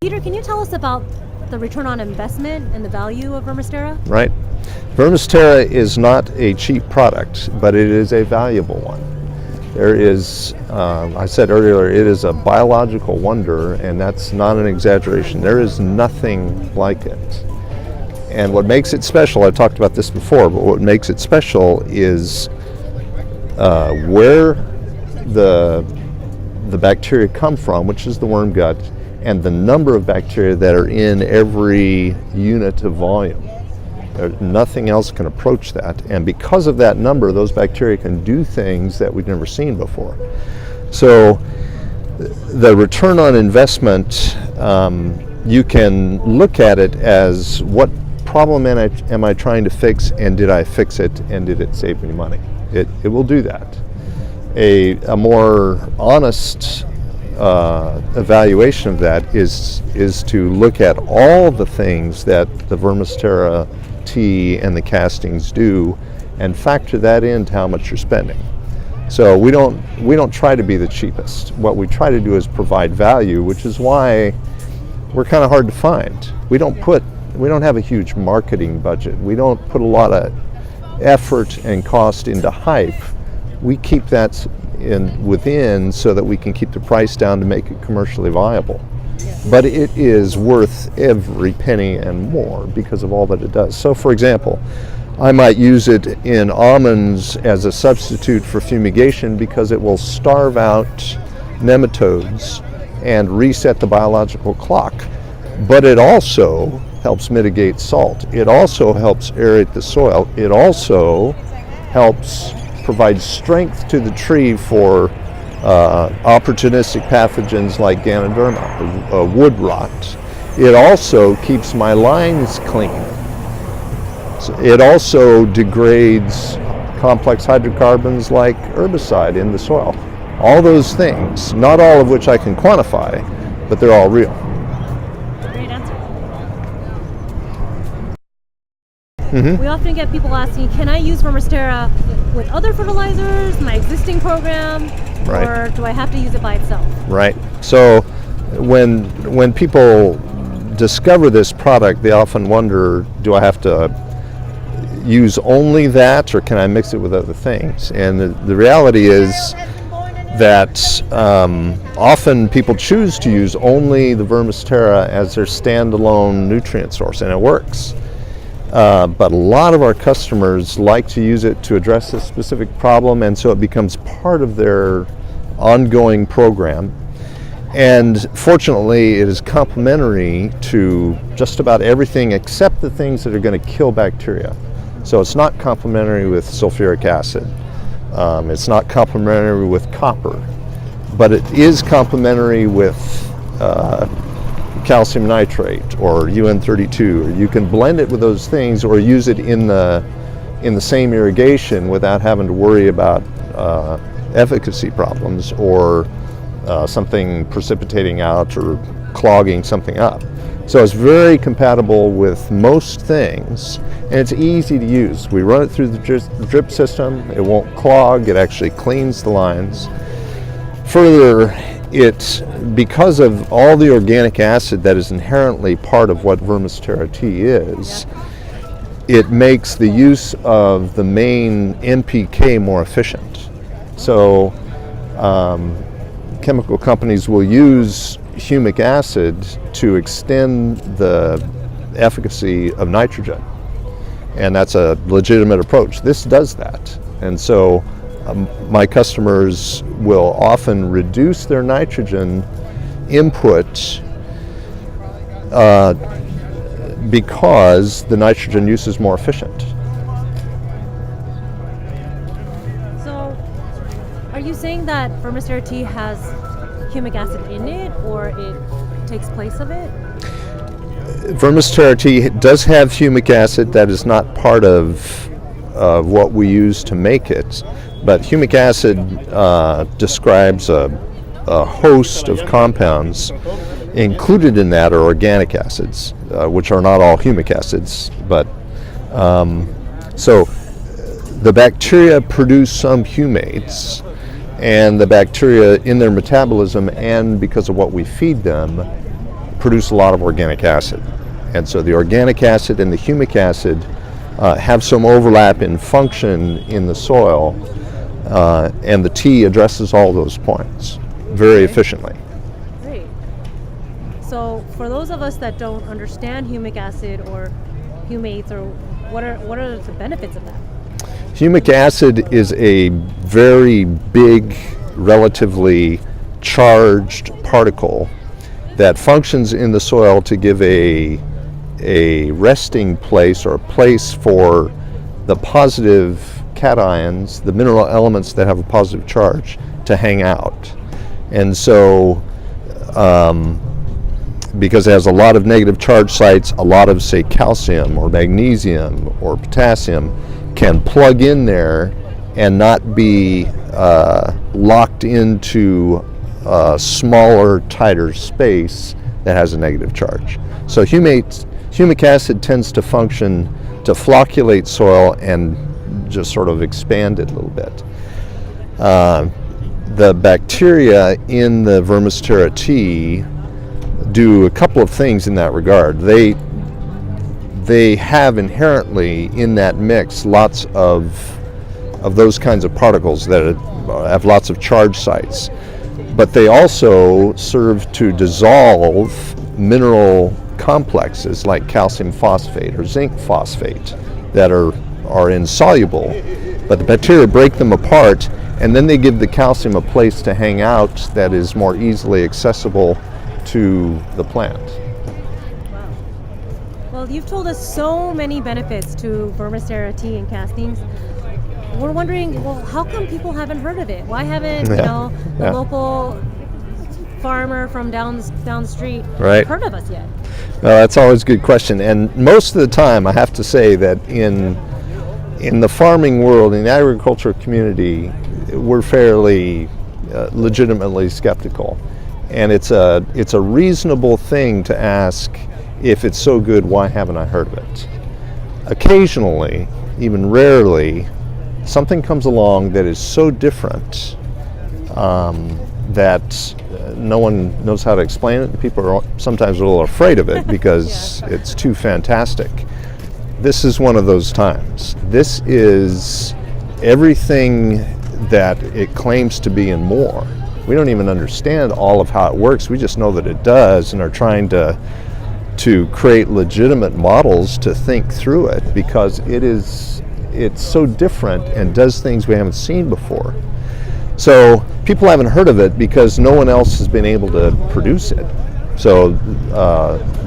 Peter, can you tell us about the return on investment and the value of VermisTerra? Right. VermisTerra is not a cheap product, but it is a valuable one. There is, I said earlier, it is a biological wonder, and that's not an exaggeration. There is nothing like it. And what makes it special, I've talked about this before, but what makes it special is where the bacteria come from, which is the worm gut, and the number of bacteria that are in every unit of volume. Nothing else can approach that, and because of that number, those bacteria can do things that we've never seen before. So the return on investment, you can look at it as what problem am I trying to fix, and did I fix it, and did it save me money? It will do that. A more honest evaluation of that is to look at all the things that the VermisTerra tea and the castings do, and factor that into how much you're spending. So we don't try to be the cheapest. What we try to do is provide value, which is why we're kind of hard to find. We don't have a huge marketing budget. We don't put a lot of effort and cost into hype. We keep that within so that we can keep the price down to make it commercially viable. But it is worth every penny and more because of all that it does. So for example, I might use it in almonds as a substitute for fumigation because it will starve out nematodes and reset the biological clock. But it also helps mitigate salt. It also helps aerate the soil. It also helps provide strength to the tree for opportunistic pathogens like Ganoderma, wood rot. It also keeps my lines clean. So it also degrades complex hydrocarbons like herbicide in the soil. All those things, not all of which I can quantify, but they're all real. Great answer. Mm-hmm. We often get people asking, can I use VermisTerra with other fertilizers, my existing program, right, or do I have to use it by itself? Right. So when people discover this product, they often wonder, do I have to use only that, or can I mix it with other things? And the reality is that often people choose to use only the VermisTerra as their standalone nutrient source, and it works. But a lot of our customers like to use it to address a specific problem, and so it becomes part of their ongoing program. And fortunately, it is complementary to just about everything except the things that are going to kill bacteria. So it's not complementary with sulfuric acid. It's not complementary with copper, but it is complementary with calcium nitrate or UN32. Or you can blend it with those things, or use it in the same irrigation without having to worry about efficacy problems or something precipitating out or clogging something up. So it's very compatible with most things, and it's easy to use. We run it through the drip system. It won't clog. It actually cleans the lines. Further, because of all the organic acid that is inherently part of what VermisTerra tea is, it makes the use of the main NPK more efficient. So chemical companies will use humic acid to extend the efficacy of nitrogen, and that's a legitimate approach. This does that, and so my customers will often reduce their nitrogen input because the nitrogen use is more efficient. So, are you saying that VermisTerra tea has humic acid in it, or it takes place of it? VermisTerra tea does have humic acid. That is not part of what we use to make it, but humic acid describes a host of compounds. Included in that are organic acids, which are not all humic acids, but so the bacteria produce some humates, and the bacteria in their metabolism and because of what we feed them produce a lot of organic acid. And so the organic acid and the humic acid have some overlap in function in the soil, and the tea addresses all those points very efficiently. Great. So for those of us that don't understand humic acid or humates, or what are the benefits of that? Humic acid is a very big, relatively charged particle that functions in the soil to give a resting place or a place for the positive cations, the mineral elements that have a positive charge, to hang out. And so because it has a lot of negative charge sites, a lot of, say, calcium or magnesium or potassium can plug in there and not be locked into a smaller, tighter space that has a negative charge. So humic acid tends to function to flocculate soil and just sort of expand it a little bit. The bacteria in the VermisTerra tea do a couple of things in that regard. They have inherently in that mix lots of those kinds of particles that have lots of charge sites, but they also serve to dissolve mineral complexes like calcium phosphate or zinc phosphate that are insoluble, but the bacteria break them apart, and then they give the calcium a place to hang out that is more easily accessible to the plant. Wow. Well, you've told us so many benefits to VermisTerra tea and castings. We're wondering, well, how come people haven't heard of it? Why haven't the local farmer from down the street heard of us yet? Well, that's always a good question, and most of the time I have to say that in the farming world, in the agriculture community, we're fairly legitimately skeptical, and it's a reasonable thing to ask, if it's so good, why haven't I heard of it? Occasionally, even rarely, something comes along that is so different that no one knows how to explain it. People are sometimes a little afraid of it because it's too fantastic. This is one of those times. This is everything that it claims to be and more. We don't even understand all of how it works. We just know that it does, and are trying to create legitimate models to think through it, because it's so different and does things we haven't seen before. So people haven't heard of it because no one else has been able to produce it. So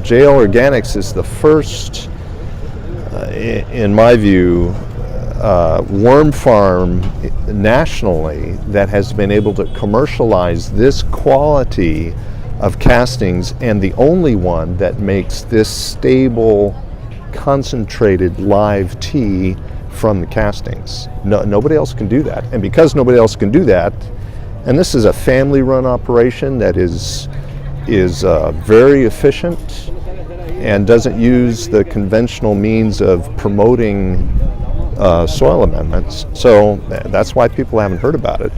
JL Organics is the first, in my view, worm farm nationally that has been able to commercialize this quality of castings, and the only one that makes this stable, concentrated live tea from the castings. Nobody else can do that. And because nobody else can do that, and this is a family-run operation that is very efficient and doesn't use the conventional means of promoting soil amendments. So that's why people haven't heard about it.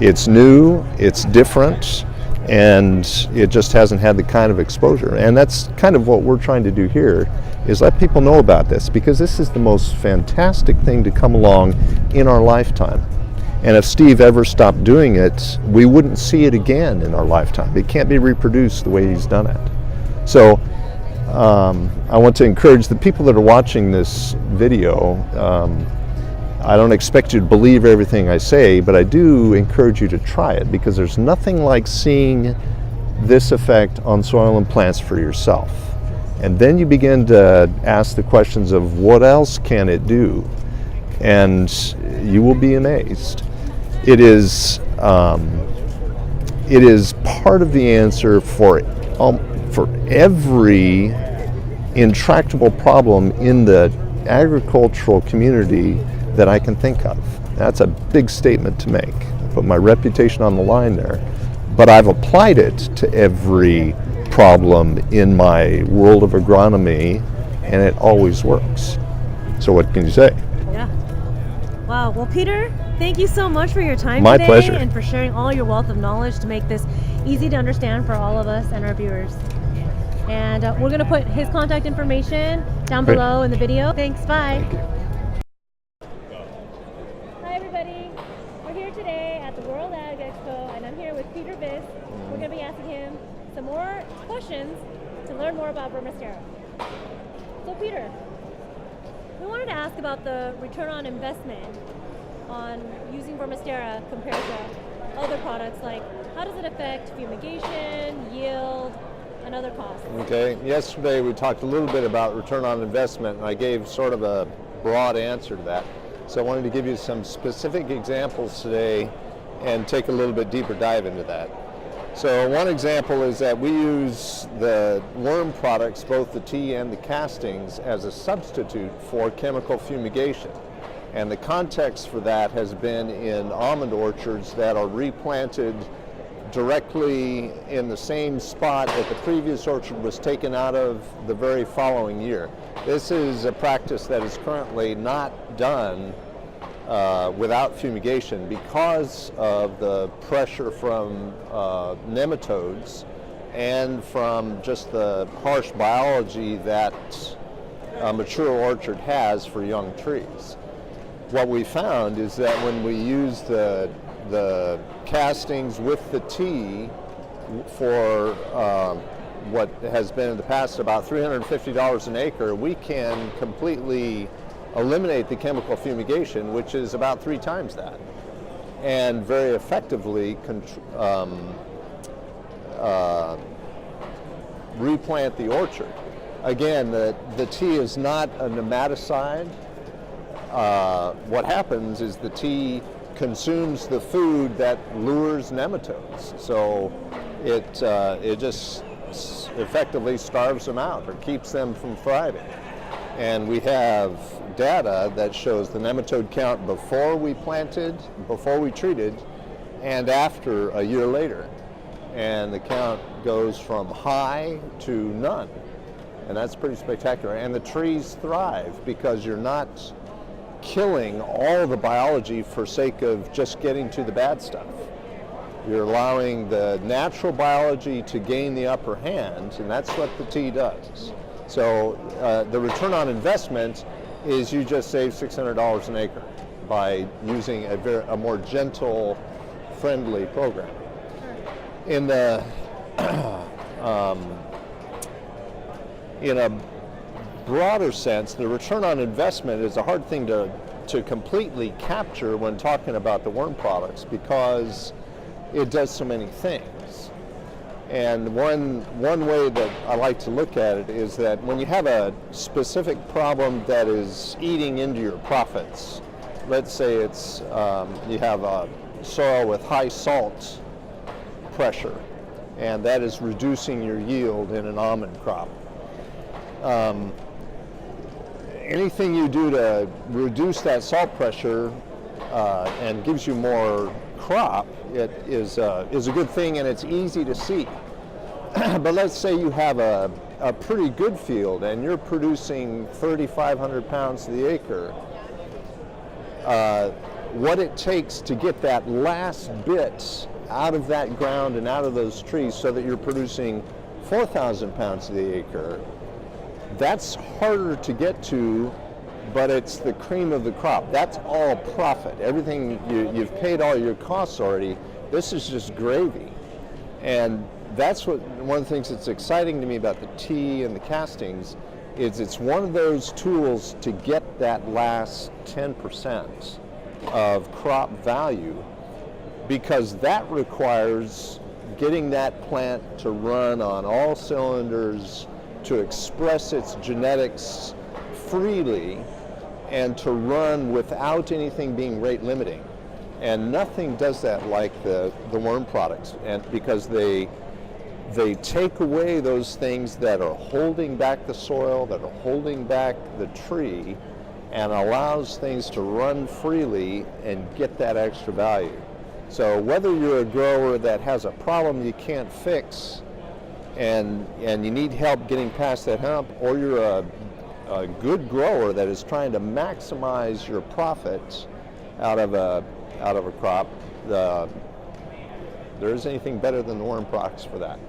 It's new, it's different, and it just hasn't had the kind of exposure. And that's kind of what we're trying to do here, is let people know about this, because this is the most fantastic thing to come along in our lifetime. And if Steve ever stopped doing it, we wouldn't see it again in our lifetime. It can't be reproduced the way he's done it. So I want to encourage the people that are watching this video. I don't expect you to believe everything I say, but I do encourage you to try it, because there's nothing like seeing this effect on soil and plants for yourself. And then you begin to ask the questions of what else can it do? And you will be amazed. It is part of the answer for every intractable problem in the agricultural community that I can think of. That's a big statement to make. I put my reputation on the line there. But I've applied it to every problem in my world of agronomy, and it always works. So what can you say? Yeah. Wow. Well, Peter, thank you so much for your time My today, pleasure. and for sharing all your wealth of knowledge to make this easy to understand for all of us and our viewers. And we're going to put his contact information down Great. below in the video. Thanks, bye. Thank you. Hi everybody, we're here today at the World Ag Expo and I'm here with Peter. We're going to be asking him some more questions to learn more about VermisTerra. So Peter, we wanted to ask about the return on investment on using VermisTerra compared to other products. Like, how does it affect fumigation, yield, and other costs? Okay, yesterday we talked a little bit about return on investment, and I gave sort of a broad answer to that. So I wanted to give you some specific examples today and take a little bit deeper dive into that. So one example is that we use the worm products, both the tea and the castings, as a substitute for chemical fumigation. And the context for that has been in almond orchards that are replanted directly in the same spot that the previous orchard was taken out of the very following year. This is a practice that is currently not done without fumigation because of the pressure from nematodes and from just the harsh biology that a mature orchard has for young trees. What we found is that when we use the castings with the tea for what has been in the past about $350 an acre, we can completely eliminate the chemical fumigation, which is about 3 times that, and very effectively replant the orchard. Again, the tea is not a nematicide. What happens is the tea consumes the food that lures nematodes, so it just effectively starves them out or keeps them from thriving. And we have data that shows the nematode count before we planted, before we treated, and after a year later. And the count goes from high to none. And that's pretty spectacular. And the trees thrive because you're not killing all the biology for sake of just getting to the bad stuff. You're allowing the natural biology to gain the upper hand, and that's what the tea does. So the return on investment is you just save $600 an acre by using a more gentle, friendly program. In the in a broader sense, the return on investment is a hard thing to completely capture when talking about the worm products because it does so many things. And one way that I like to look at it is that when you have a specific problem that is eating into your profits, let's say it's you have a soil with high salt pressure, and that is reducing your yield in an almond crop. Anything you do to reduce that salt pressure and gives you more crop, it is a good thing, and it's easy to see. But let's say you have a pretty good field and you're producing 3,500 pounds to the acre. What it takes to get that last bit out of that ground and out of those trees so that you're producing 4,000 pounds to the acre, that's harder to get to, but it's the cream of the crop. That's all profit. Everything, you've paid all your costs already. This is just gravy. And that's one of the things that's exciting to me about the tea and the castings is it's one of those tools to get that last 10% of crop value, because that requires getting that plant to run on all cylinders, to express its genetics freely, and to run without anything being rate limiting. And nothing does that like the worm products, and because they take away those things that are holding back the soil, that are holding back the tree, and allows things to run freely and get that extra value. So whether you're a grower that has a problem you can't fix and you need help getting past that hump, or you're a good grower that is trying to maximize your profits out of a crop, there isn't anything better than the worm products for that.